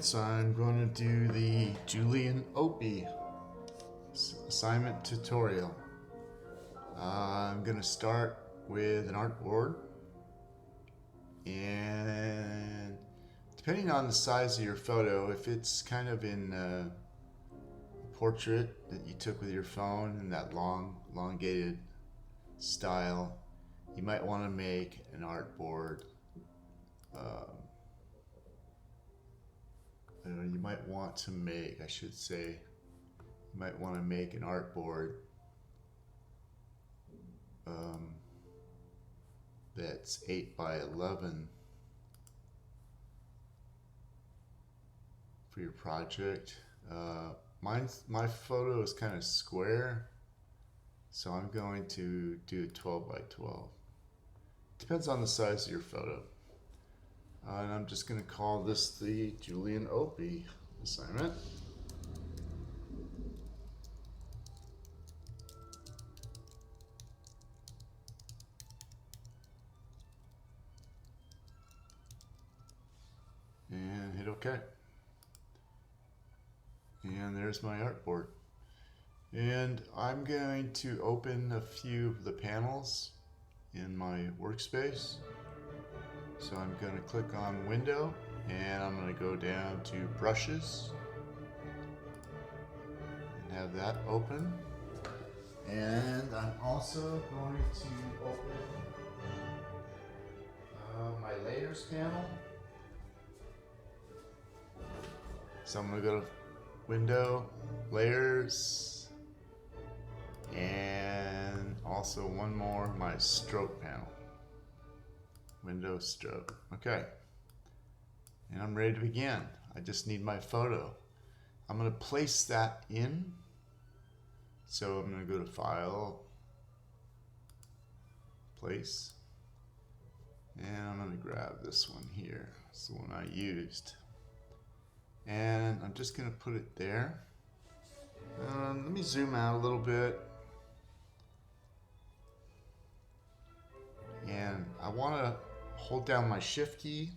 So I'm going to do the Julian Opie assignment tutorial. I'm going to start with an artboard, and depending on the size of your photo, if it's kind of in a portrait that you took with your phone in that elongated style, you might want to make an artboard. You might want to make, you might want to make an artboard that's 8 by 11 for your project. My photo is kind of square, so I'm going to do 12 by 12. Depends on the size of your photo. And I'm just going to call this the Julian Opie assignment. And hit OK. And there's my artboard. And I'm going to open a few of the panels in my workspace. So I'm going to click on Window, and I'm going to go down to Brushes and have that open. And I'm also going to open my Layers panel. So I'm going to go to Window, Layers, and also one more, my Stroke panel. Window, Stroke. Okay. And I'm ready to begin. I just need my photo. I'm going to place that in. So I'm going to go to File, Place, and I'm going to grab this one here. It's the one I used. And I'm just going to put it there. Let me zoom out a little bit. And I want to hold down my Shift key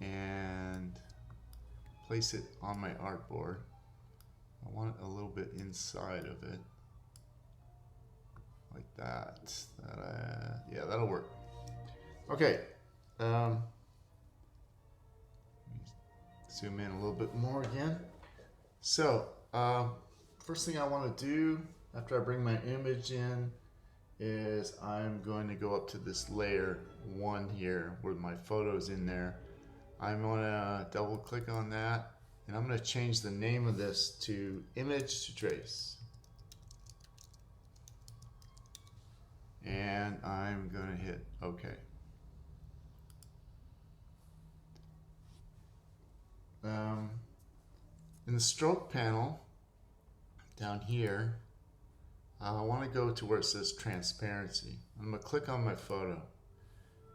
and place it on my artboard. I want it a little bit inside of it, like that. Yeah, that'll work. Okay. Zoom in a little bit more again. So, first thing I want to do after I bring my image in is I'm going to go up to this layer 1 here where my photo's in there. I'm going to double click on that, and I'm going to change the name of this to Image to Trace. And I'm going to hit OK. In the Stroke panel down here, I want to go to where it says Transparency. I'm going to click on my photo,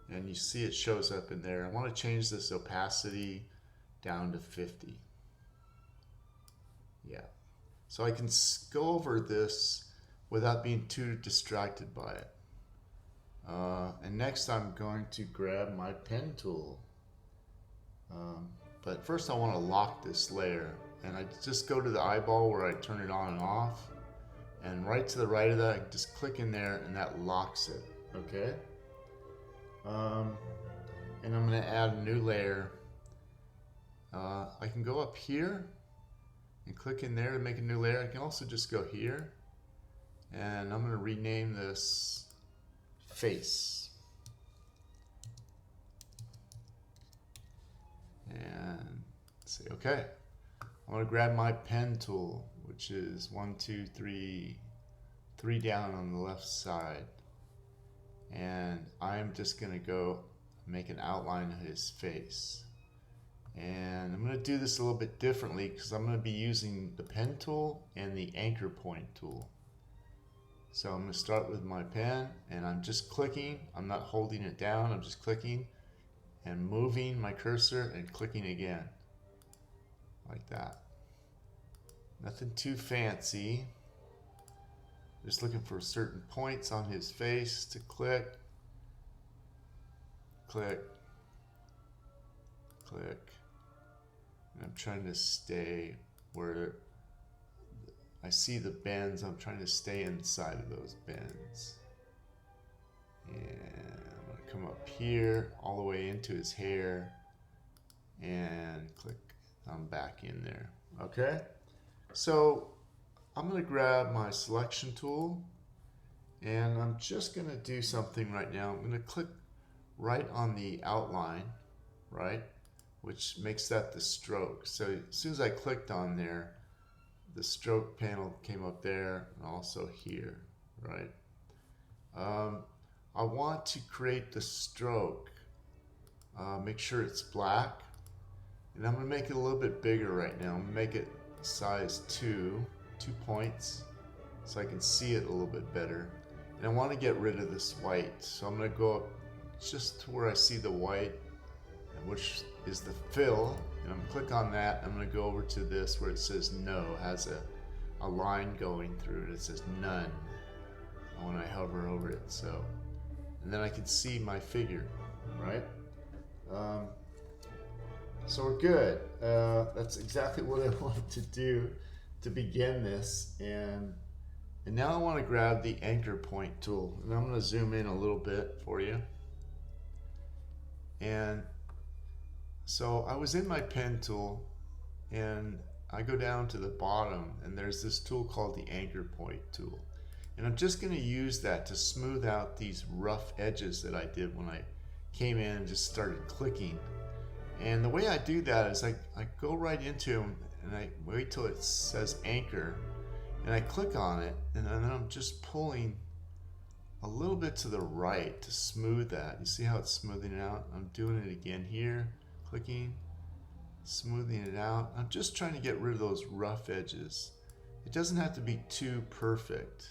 and you see it shows up in there. I want to change this opacity down to 50. Yeah. So I can go over this without being too distracted by it. And next I'm going to grab my pen tool. But first I want to lock this layer. And I just go to the eyeball where I turn it on and off. And right to the right of that, I just click in there and that locks it. Okay? And I'm going to add a new layer. I can go up here and click in there to make a new layer. I can also just go here, and I'm going to rename this Face. And say OK. I'm going to grab my pen tool, which is 1, 2, 3, 3 down on the left side. And I'm just going to go make an outline of his face. And I'm going to do this a little bit differently because I'm going to be using the pen tool and the anchor point tool. So I'm going to start with my pen, and I'm just clicking. I'm not holding it down. I'm just clicking and moving my cursor and clicking again. Like that. Nothing too fancy. Just looking for certain points on his face to click. Click. Click. And I'm trying to stay where I see the bends. I'm trying to stay inside of those bends. And I'm going to come up here all the way into his hair and click. I'm back in there. Okay? So I'm going to grab my selection tool and I'm just going to do something right now. I'm going to click right on the outline, right? Which makes that the stroke. So as soon as I clicked on there, the stroke panel came up there and also here, right? I want to create the stroke. Make sure it's black. And I'm going to make it a little bit bigger right now. I'm going to make it size 2 points, so I can see it a little bit better. And I want to get rid of this white. So I'm going to go up just to where I see the white, which is the fill. And I'm going to click on that. I'm going to go over to this where it says no, has a line going through it. It says none when I hover over it. So, and then I can see my figure, right? So we're good. That's exactly what I wanted to do to begin this. And now I want to grab the anchor point tool. And I'm going to zoom in a little bit for you. And so I was in my pen tool and I go down to the bottom and there's this tool called the anchor point tool. And I'm just going to use that to smooth out these rough edges that I did when I came in and just started clicking. And the way I do that is I go right into them and I wait till it says anchor and I click on it and then I'm just pulling a little bit to the right to smooth that. You see how it's smoothing it out? I'm doing it again here, clicking, smoothing it out. I'm just trying to get rid of those rough edges. It doesn't have to be too perfect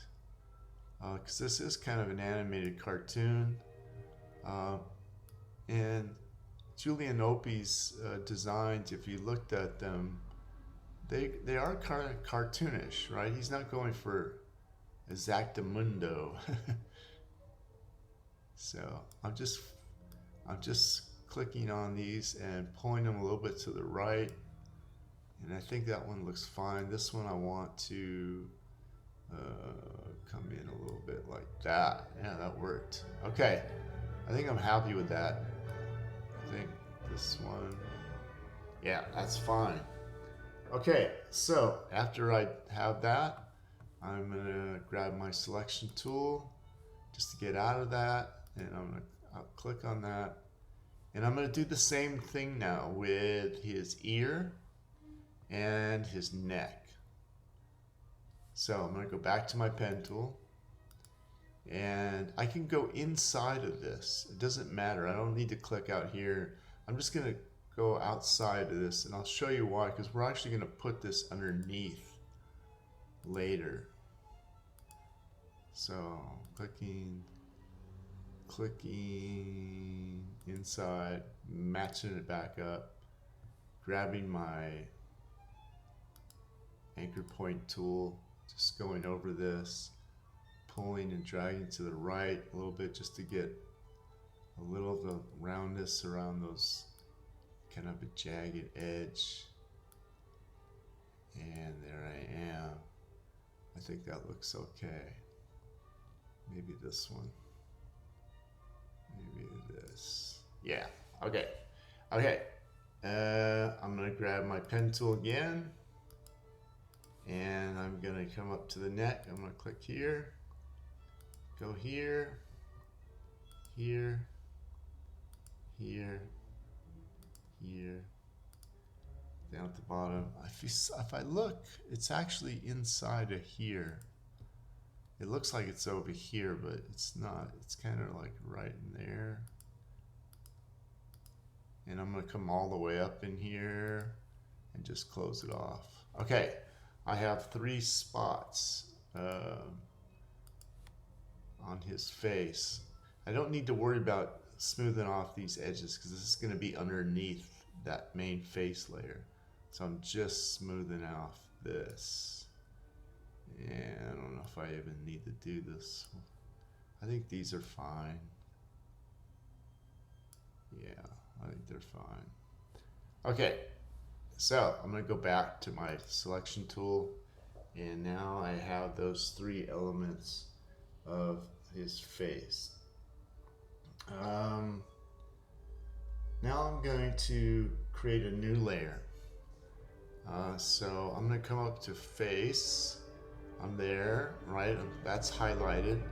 because this is kind of an animated cartoon. And Julian Opie's designs, if you looked at them, they are kind of cartoonish, right? He's not going for exactamundo. So I'm just clicking on these and pulling them a little bit to the right, and I think that one looks fine. This one I want to come in a little bit like that. Yeah, that worked. Okay, I think I'm happy with that. I think this one, yeah, that's fine. Okay, so after I have that, I'm gonna grab my selection tool just to get out of that, and I'll click on that. And I'm gonna do the same thing now with his ear and his neck. So I'm gonna go back to my pen tool, and I can go inside of this. It doesn't matter. I don't need to click out here. I'm just gonna go outside of this, and I'll show you why, because we're actually gonna put this underneath later. So clicking inside, matching it back up, grabbing my anchor point tool, just going over this, pulling and dragging to the right a little bit just to get a little of the roundness around those, kind of a jagged edge. And there I am. I think that looks okay. Maybe this one. Maybe this. Yeah, okay. Okay. I'm gonna grab my pen tool again. And I'm gonna come up to the neck. I'm gonna click here. Go here. Here. Here. Here. Down at the bottom. If I look, it's actually inside of here. It looks like it's over here, but it's not. It's kind of like right in there. And I'm gonna come all the way up in here and just close it off. Okay, I have 3 spots on his face. I don't need to worry about smoothing off these edges because this is gonna be underneath that main face layer. So I'm just smoothing off this. And I don't know if I even need to do this. I think these are fine. Yeah, I think they're fine. Okay, So I'm going to go back to my selection tool, and now I have those three elements of his face. Now I'm going to create a new layer. So I'm going to come up to face. I'm there, right? That's highlighted.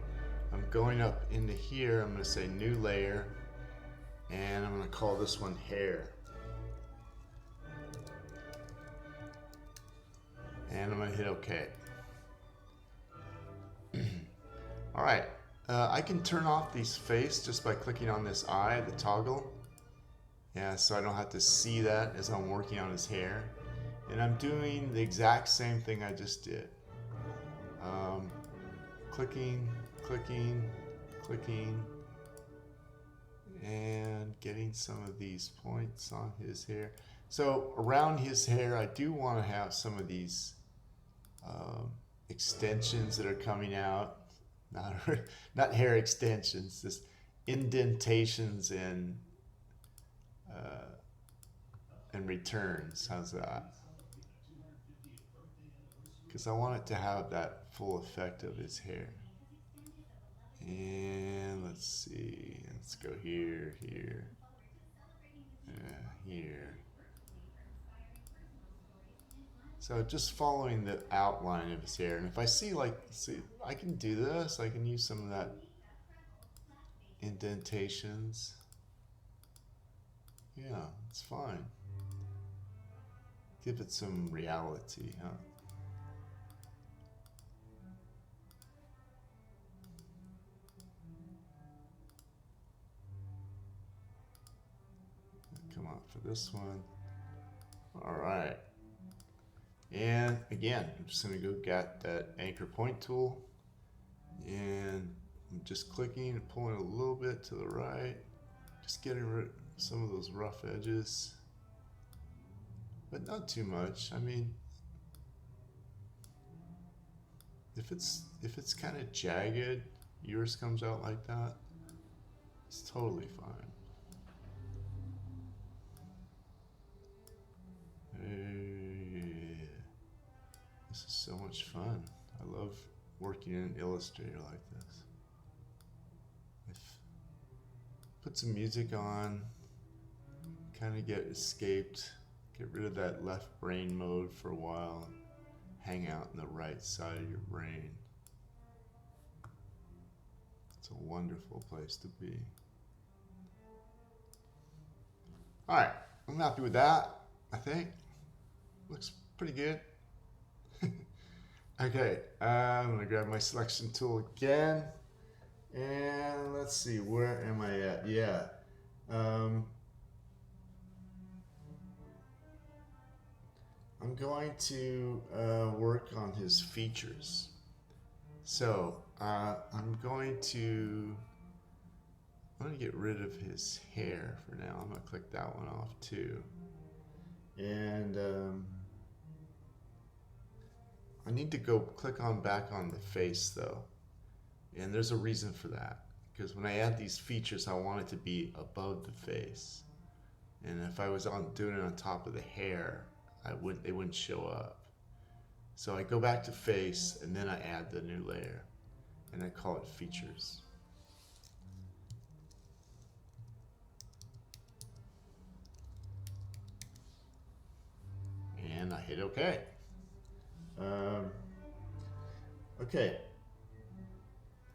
I'm going up into here. I'm going to say new layer, and I'm going to call this one hair. And I'm going to hit OK. All right. I can turn off these face just by clicking on this eye, the toggle. Yeah, so I don't have to see that as I'm working on his hair. And I'm doing the exact same thing I just did. Clicking, clicking, clicking, and getting some of these points on his hair. So around his hair, I do want to have some of these extensions that are coming out. Not hair extensions, just indentations and returns. How's that? Because I want it to have that full effect of his hair. And let's see, let's go here, here, here. So just following the outline of his hair. And if I see I can do this, I can use some of that indentations. Yeah, it's fine. Give it some reality, huh? Come on for this one. All right. And again, I'm just going to go get that anchor point tool, and I'm just clicking and pulling a little bit to the right, just getting rid of some of those rough edges, but not too much. I mean, if it's kind of jagged, yours comes out like that, it's totally fine. This is so much fun. I love working in Illustrator like this. Put some music on, kind of get rid of that left brain mode for a while, hang out in the right side of your brain. It's a wonderful place to be. All right, I'm happy with that, I think. Looks pretty good. Okay, I'm gonna grab my selection tool again, and let's see, where am I at? Yeah, I'm going to work on his features. So I'm going to get rid of his hair for now. I'm gonna click that one off too, and I need to go click back on the face though, and there's a reason for that, because when I add these features I want it to be above the face, and if I was doing it on top of the hair, they wouldn't show up. So I go back to face, and then I add the new layer, and I call it features. And I hit OK. Okay,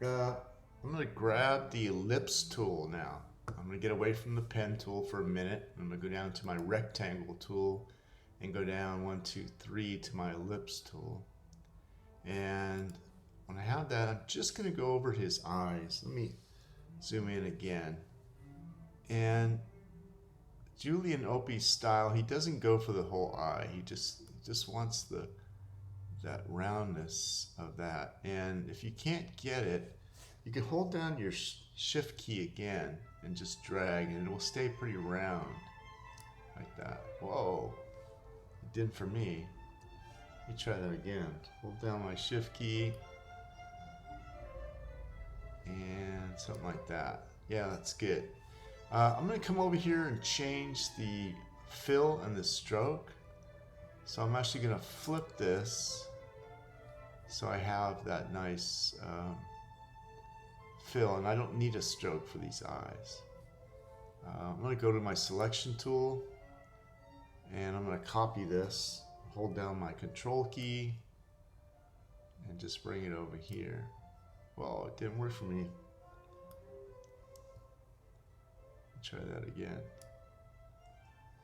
I'm going to grab the ellipse tool now. I'm going to get away from the pen tool for a minute. I'm going to go down to my rectangle tool and go down 1, 2, 3 to my ellipse tool. And when I have that, I'm just going to go over his eyes. Let me zoom in again. And Julian Opie's style, he doesn't go for the whole eye. He just wants that roundness of that. And if you can't get it, you can hold down your shift key again and just drag, and it will stay pretty round like that. Whoa, it didn't for me. Let me try that again. Hold down my shift key and something like that. Yeah, that's good. I'm going to come over here and change the fill and the stroke. So I'm actually going to flip this so I have that nice fill, and I don't need a stroke for these eyes. I'm going to go to my selection tool, and I'm going to copy this, hold down my control key, and just bring it over here. Well, it didn't work for me. Try that again.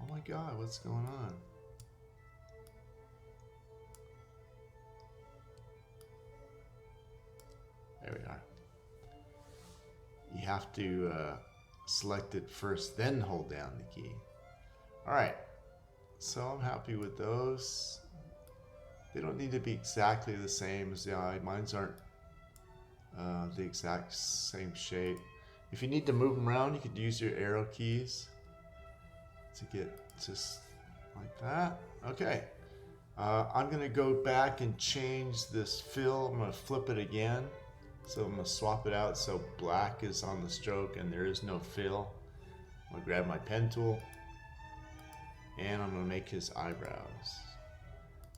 Oh my God, what's going on? There we are. You have to select it first, then hold down the key. All right, so I'm happy with those. They don't need to be exactly the same as the eye. Mine's aren't the exact same shape. If you need to move them around, you could use your arrow keys to get just like that. Okay. I'm going to go back and change this fill. I'm going to flip it again. So I'm going to swap it out so black is on the stroke and there is no fill. I'm going to grab my pen tool and I'm going to make his eyebrows.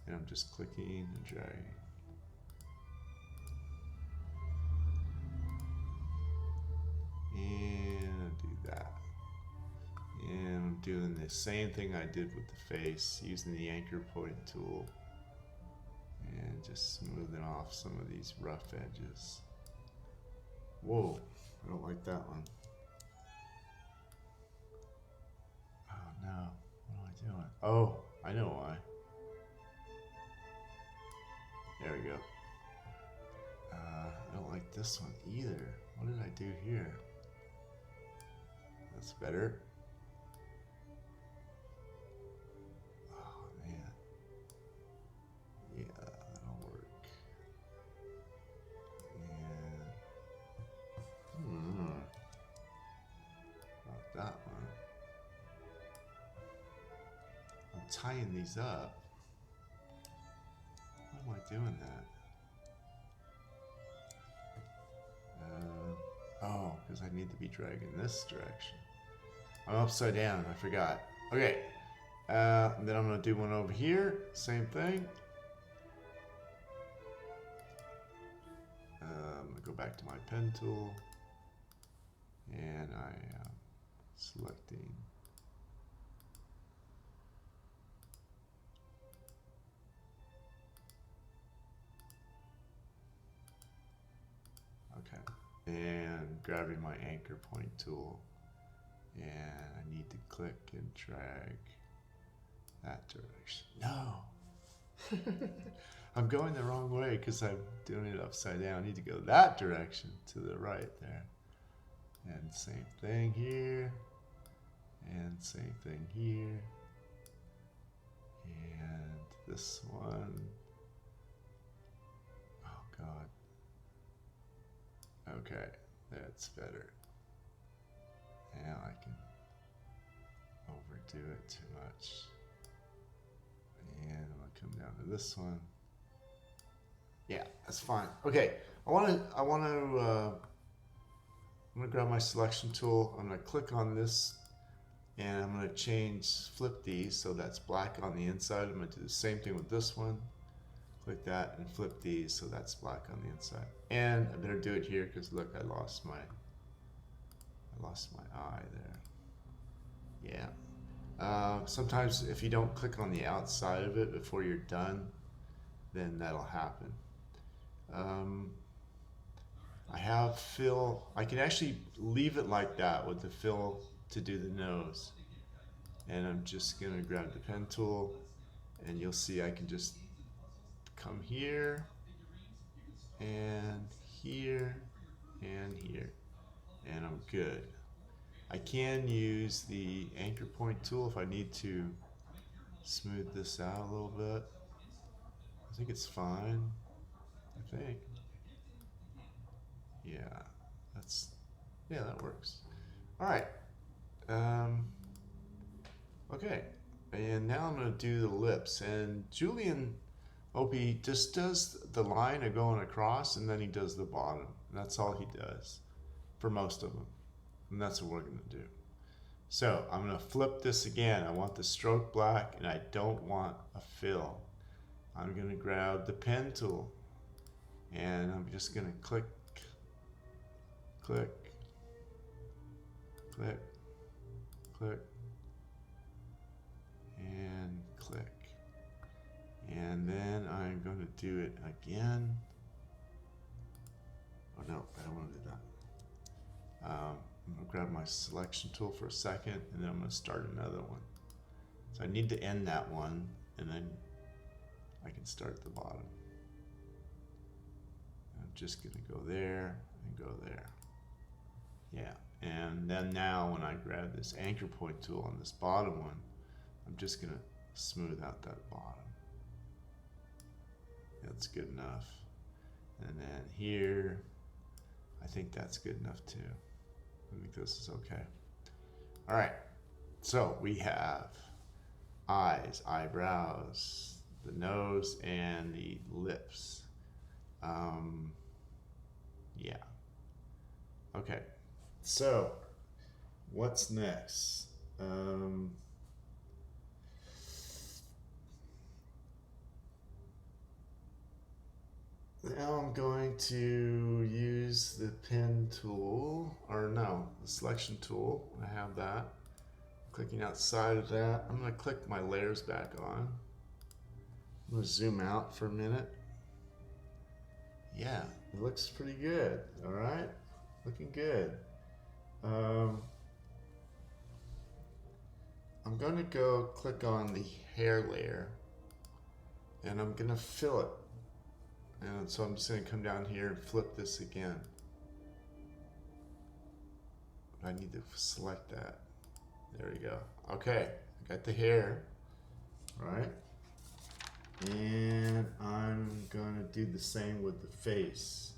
And I'm just clicking and dragging. And do that. And I'm doing the same thing I did with the face, using the anchor point tool and just smoothing off some of these rough edges. Whoa, I don't like that one. Oh no, what am I doing? Oh, I know why. There we go. I don't like this one either. What did I do here? That's better. Oh man. Yeah, that'll work. And not that one. I'm tying these up. Why am I doing that? Oh, because I need to be dragging this direction. I'm upside down, I forgot. Okay, and then I'm going to do one over here, same thing. I'm going to go back to my pen tool, and I am selecting. Okay, and grabbing my anchor point tool. And I need to click and drag that direction. No! I'm going the wrong way because I'm doing it upside down. I need to go that direction to the right there. And same thing here. And same thing here. And this one. Oh God. Okay, that's better. Now I can overdo it too much. And I'm gonna come down to this one. Yeah, that's fine. Okay, I'm gonna grab my selection tool. I'm gonna click on this, and I'm gonna flip these so that's black on the inside. I'm gonna do the same thing with this one. Click that and flip these so that's black on the inside. And I better do it here because look, I lost my eye there. Yeah. Sometimes if you don't click on the outside of it before you're done, then that'll happen. I have fill. I can actually leave it like that with the fill to do the nose. And I'm just gonna grab the pen tool, and you'll see I can just come here, and here, and here. And I'm good. I can use the anchor point tool if I need to smooth this out a little bit. I think it's fine. I think. Yeah, that works. All right. Okay, and now I'm gonna do the lips. And Julian, Opie just does the line of going across, and then he does the bottom. That's all he does for most of them. And that's what we're going to do. So I'm going to flip this again. I want the stroke black and I don't want a fill. I'm going to grab the pen tool and I'm just going to click, click, click, click, and click. And then I'm going to do it again. Oh no, I don't want to do that. I'm going to grab my selection tool for a second and then I'm going to start another one. So I need to end that one and then I can start at the bottom. I'm just going to go there and go there. Yeah, and then now when I grab this anchor point tool on this bottom one, I'm just going to smooth out that bottom. That's good enough. And then here, I think that's good enough too. I think this is okay. All right, so we have eyes, eyebrows, the nose, and the lips. Yeah. Okay, so what's next? Now I'm going to use the pen tool, or no, the selection tool. I have that. Clicking outside of that, I'm going to click my layers back on. I'm going to zoom out for a minute. Yeah, it looks pretty good. All right, looking good. I'm going to go click on the hair layer, and I'm going to fill it. And so I'm just going to come down here and flip this again. I need to select that. There we go. Okay, I got the hair, right? And I'm going to do the same with the face.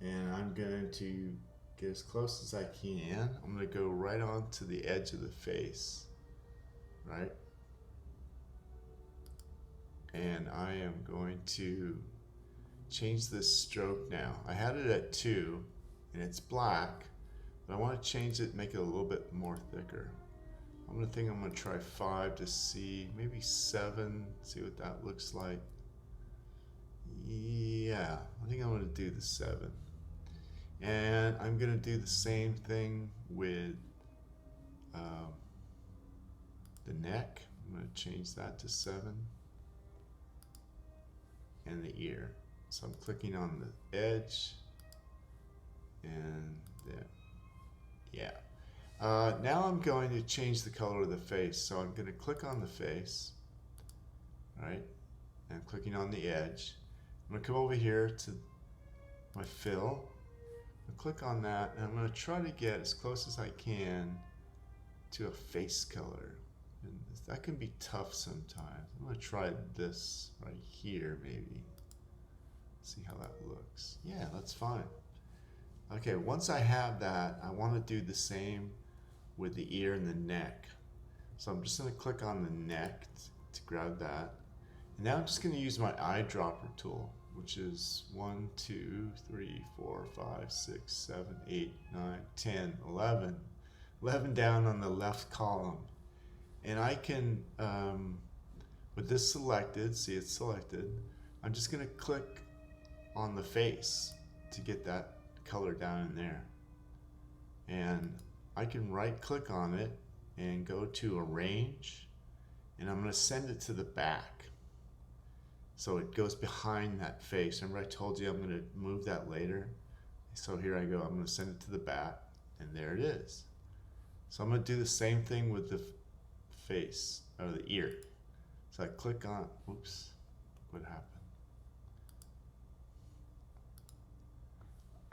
And I'm going to get as close as I can. I'm going to go right on to the edge of the face, right? And I am going to change this stroke now. I had it at 2 and it's black, but I want to change it, make it a little bit more thicker. I'm going to try 5 to see, maybe 7, see what that looks like. Yeah, I think I'm going to do the 7. And I'm going to do the same thing with the neck. I'm going to change that to 7. And the ear. So I'm clicking on the edge and there. Yeah. Now I'm going to change the color of the face. So I'm going to click on the face, right? And clicking on the edge. I'm going to come over here to my fill. I'll click on that and I'm going to try to get as close as I can to a face color. And that can be tough sometimes. I'm going to try this right here maybe. See how that looks. Yeah, that's fine. Okay, once I have that, I want to do the same with the ear and the neck. So I'm just going to click on the neck to grab that. And now I'm just going to use my eyedropper tool, which is 1, 2, 3, 4, 5, 6, 7, 8, 9, 10, 11. 11 down on the left column. And I can, with this selected, see it's selected, I'm just going to click on the face to get that color down in there. And I can right click on it and go to arrange, and I'm going to send it to the back so it goes behind that face. Remember I told you I'm going to move that later? So here I go, I'm going to send it to the back, and there it is. So I'm going to do the same thing with the face, or the ear. So I click on, oops, what happened?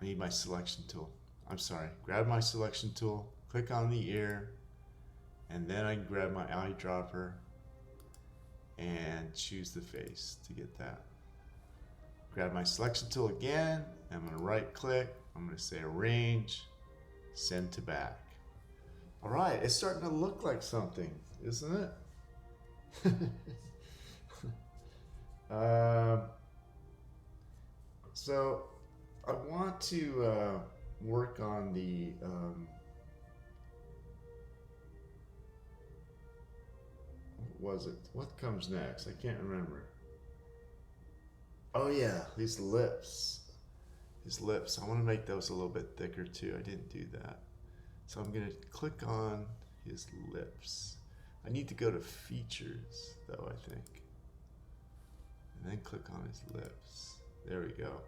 I need my selection tool. I'm sorry. Grab my selection tool, click on the ear, and then I can grab my eyedropper and choose the face to get that. Grab my selection tool again, and I'm going to right click, I'm going to say arrange, send to back. All right, it's starting to look like something, isn't it? So I want to work on the was it? What comes next? I can't remember. Oh yeah, these lips. His lips. I want to make those a little bit thicker too. I didn't do that. So I'm going to click on his lips. I need to go to features though, I think. And then click on his lips. There we go.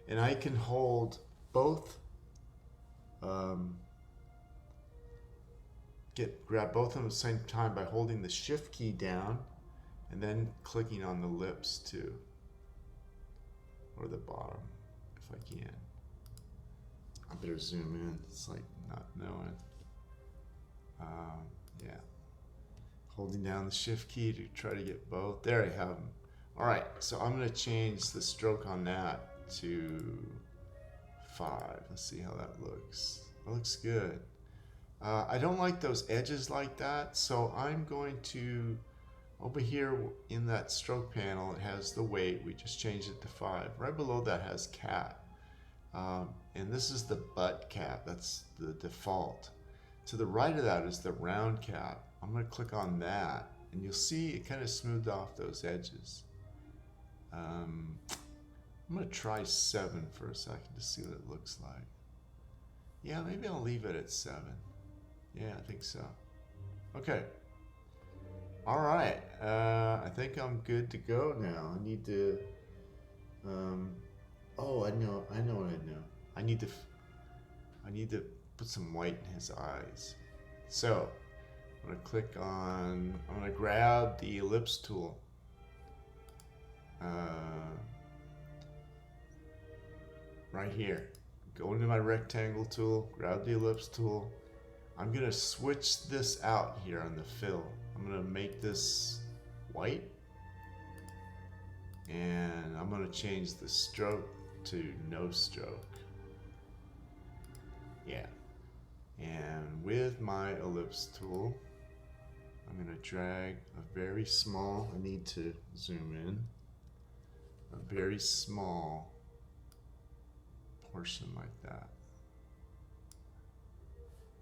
And I can hold both, grab both of them at the same time by holding the shift key down and then clicking on the lips too. Or the bottom, if I can. I better zoom in. It's like not knowing. Yeah. Holding down the shift key to try to get both. There I have them. All right, so I'm gonna change the stroke on that to 5. Let's see how that looks. That looks good. I don't like those edges like that, so I'm going to, over here in that stroke panel, it has the weight. We just changed it to 5. Right below that has cat. And this is the butt cap. That's the default. To the right of that is the round cap. I'm going to click on that, and you'll see it kind of smoothed off those edges. I'm going to try 7 for a second to see what it looks like. Yeah, maybe I'll leave it at 7. Yeah, I think so. Okay. All right, I think I'm good to go now. I need to, oh, I know what I know. I need to put some white in his eyes. So, I'm gonna grab the ellipse tool. Right here. Go into my rectangle tool, grab the ellipse tool. I'm gonna switch this out here on the fill. I'm gonna make this white, and I'm gonna change the stroke to no stroke. Yeah. And with my ellipse tool, I'm gonna drag a very small, I need to zoom in, a very small portion like that.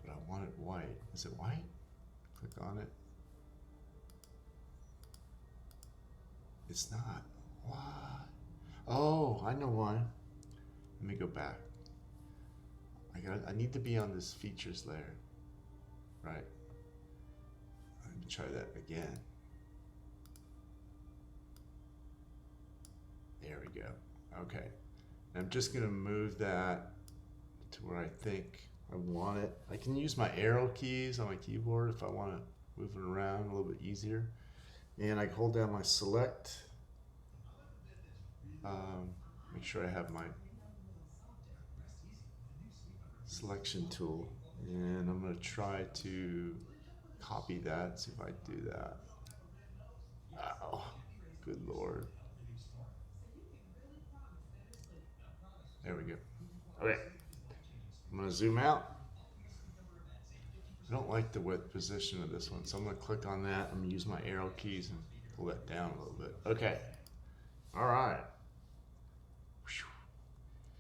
But I want it white. Is it white? Click on it. It's not. What? Oh, I know why. Let me go back. I need to be on this features layer. Right. Let me try that again. There we go. Okay. And I'm just gonna move that to where I think I want it. I can use my arrow keys on my keyboard if I want to move it around a little bit easier. And I hold down my select. Make sure I have my selection tool. And I'm going to try to copy that, see if I do that. Oh, good Lord. There we go. Okay. I'm going to zoom out. I don't like the width position of this one, so I'm going to click on that. I'm going to use my arrow keys and pull that down a little bit. Okay. All right.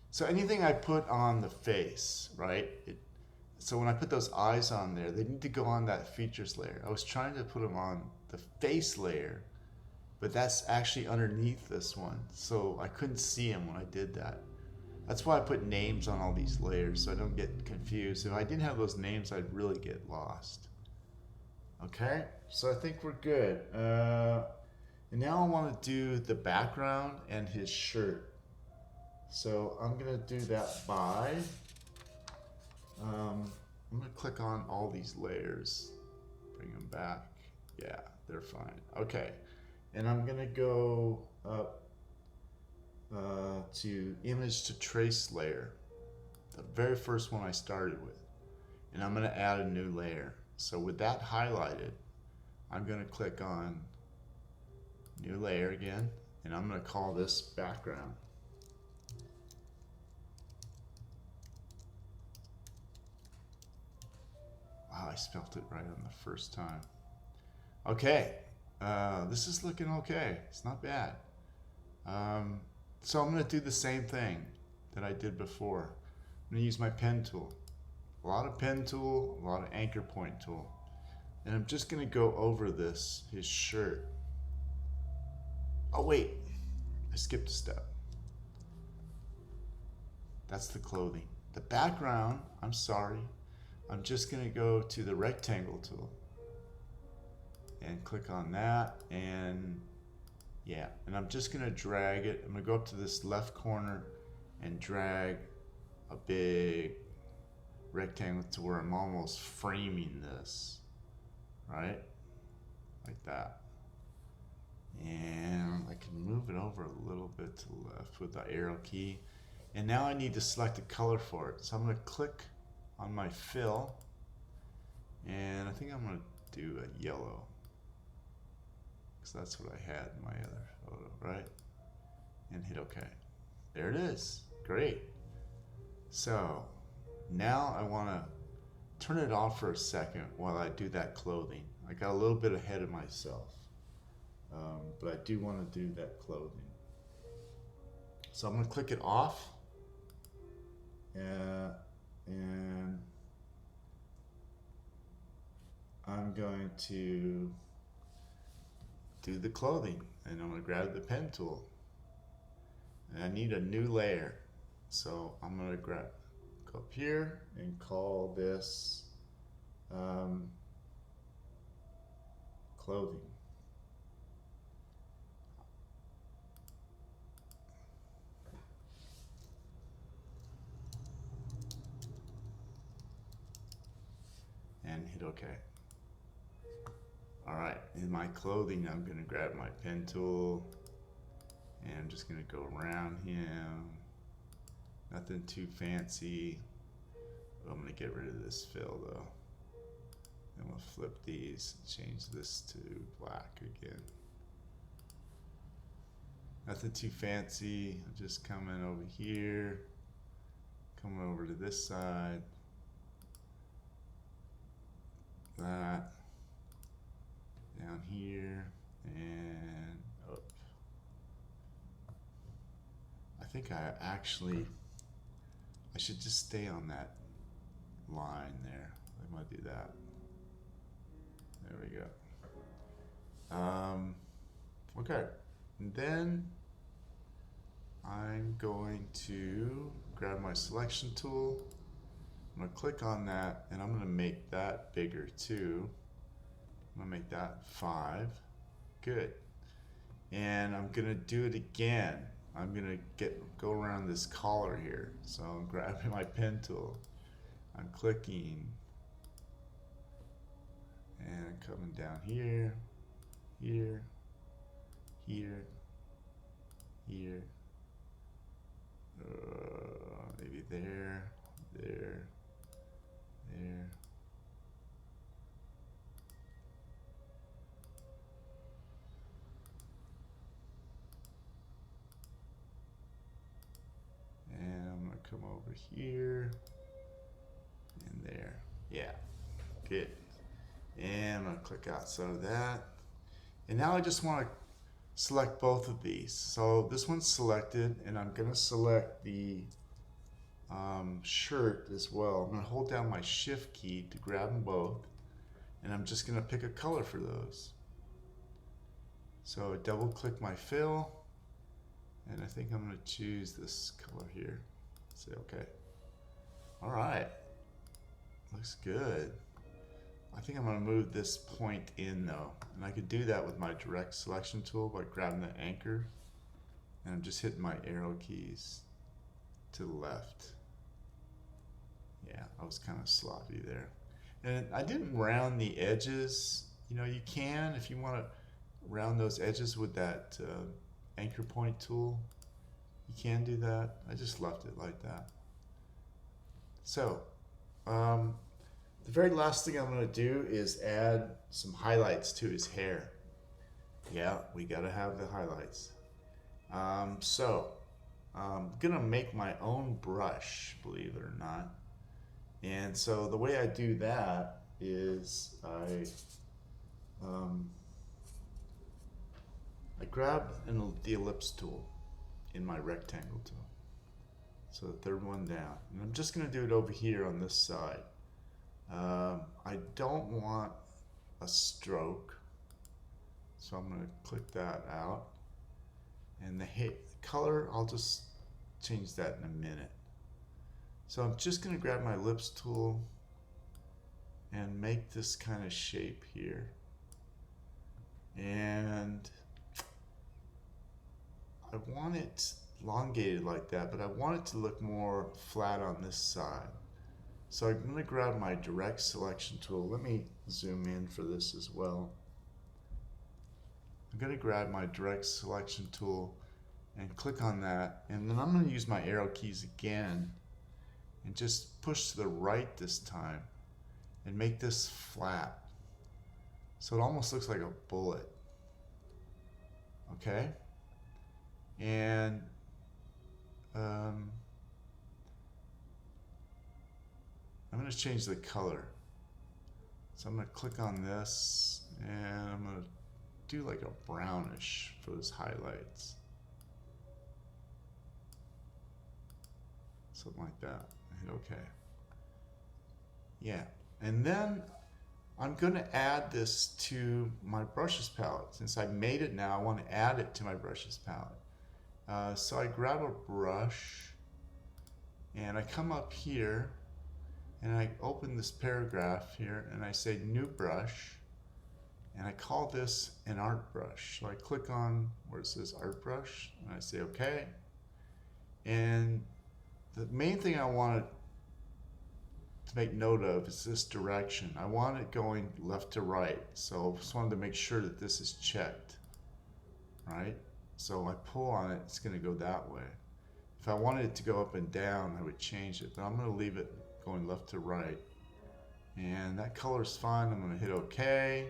So anything I put on the face, right? So when I put those eyes on there, they need to go on that features layer. I was trying to put them on the face layer, but that's actually underneath this one. So I couldn't see them when I did that. That's why I put names on all these layers so I don't get confused. If I didn't have those names, I'd really get lost. Okay, so I think we're good. And now I want to do the background and his shirt. So I'm gonna do that by, I'm gonna click on all these layers, bring them back. Yeah, they're fine. Okay, and I'm gonna go up to image to trace layer, the very first one I started with, and I'm gonna add a new layer. So with that highlighted, I'm gonna click on new layer again, and I'm gonna call this background. Wow, I spelled it right on the first time. Okay, this is looking okay. It's not bad. So I'm going to do the same thing that I did before. I'm going to use my pen tool. A lot of pen tool, a lot of anchor point tool. And I'm just gonna go over this, his shirt. Oh wait, I skipped a step. That's the clothing. The background, I'm sorry. I'm just gonna go to the rectangle tool and click on that, and yeah, and I'm just gonna drag it. I'm gonna go up to this left corner and drag a big rectangle to where I'm almost framing this, right? Like that. And I can move it over a little bit to the left with the arrow key. And now I need to select a color for it. So I'm gonna click on my fill, and I think I'm gonna do a yellow, because that's what I had in my other photo, right? And hit OK. There it is. Great. So now I want to turn it off for a second while I do that clothing. I got a little bit ahead of myself, but I do want to do that clothing. So I'm going to click it off, and I'm going to do the clothing, and I'm going to grab the pen tool, and I need a new layer. So I'm going to go up here and call this clothing. And hit OK. All right, in my clothing, I'm going to grab my pen tool, and I'm just going to go around him. Nothing too fancy. I'm going to get rid of this fill though. And we'll flip these and change this to black again. Nothing too fancy. I'm just coming over here, coming over to this side. That. Down here and up. I think I should just stay on that line there. I'm gonna do that. There we go. Okay, and then I'm going to grab my selection tool. I'm gonna click on that, and I'm gonna make that bigger too. I'm gonna make that 5. Good. And I'm gonna do it again. I'm gonna go around this collar here. So I'm grabbing my pen tool. I'm clicking and coming down here, here, here, here, maybe there, there, there. And I'm gonna come over here and there. Yeah, good. And I'm gonna click outside of that. And now I just wanna select both of these. So this one's selected, and I'm gonna select the shirt as well. I'm gonna hold down my shift key to grab them both, and I'm just gonna pick a color for those. So double click my fill, and I think I'm gonna choose this color here. Say okay. All right, looks good. I think I'm gonna move this point in though, and I could do that with my direct selection tool by grabbing the anchor, and I'm just hitting my arrow keys to the left. Yeah, I was kind of sloppy there. And I didn't round the edges. You know, you can, if you want to round those edges with that anchor point tool, you can do that. I just left it like that. So, the very last thing I'm going to do is add some highlights to his hair. Yeah, we got to have the highlights. So, I'm going to make my own brush, believe it or not. And so the way I do that is I grab the ellipse tool in my rectangle tool. So the third one down. And I'm just going to do it over here on this side. I don't want a stroke. So I'm going to click that out. And the color, I'll just change that in a minute. So I'm just going to grab my ellipse tool and make this kind of shape here. And I want it elongated like that, but I want it to look more flat on this side. So I'm going to grab my direct selection tool. Let me zoom in for this as well. I'm going to grab my direct selection tool and click on that, and then I'm going to use my arrow keys again and just push to the right this time and make this flat so it almost looks like a bullet. Okay, and I'm going to change the color. So I'm going to click on this and I'm going to do like a brownish for those highlights. Something like that. Hit OK. Yeah, and then I'm going to add this to my brushes palette. Since I made it now, I want to add it to my brushes palette. So I grab a brush and I come up here and I open this paragraph here and I say new brush, and I call this an art brush. So I click on where it says art brush and I say OK. And the main thing I wanted to make note of is this direction. I want it going left to right. So I just wanted to make sure that this is checked, right? So I pull on it, it's gonna go that way. If I wanted it to go up and down, I would change it, but I'm gonna leave it going left to right. And that color's fine. I'm gonna hit OK.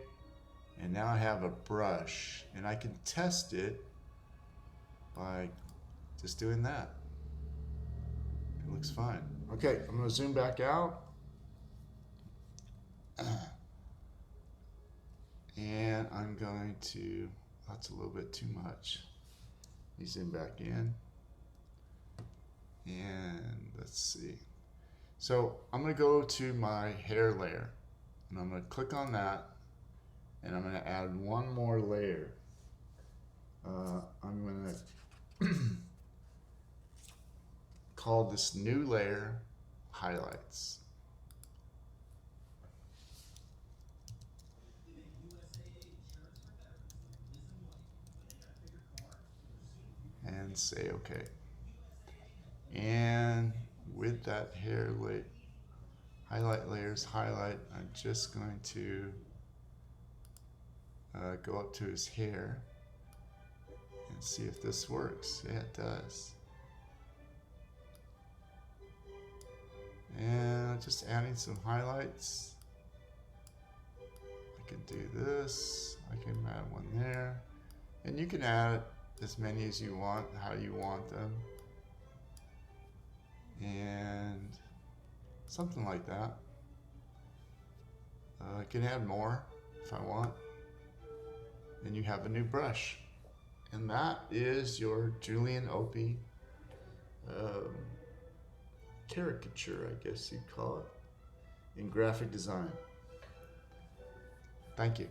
And now I have a brush and I can test it by just doing that. It looks fine. Okay, I'm gonna zoom back out. And I'm going to, that's a little bit too much. Let me zoom back in. And let's see. So I'm going to go to my hair layer and I'm going to click on that and I'm going to add one more layer. I'm going to call this new layer highlights. And say OK. And with that highlight layers highlight, I'm just going to go up to his hair and see if this works. Yeah, it does. And just adding some highlights. I can do this. I can add one there. And you can add as many as you want, how you want them. And something like that. I can add more if I want. And you have a new brush. And that is your Julian Opie caricature, I guess you'd call it, in graphic design. Thank you.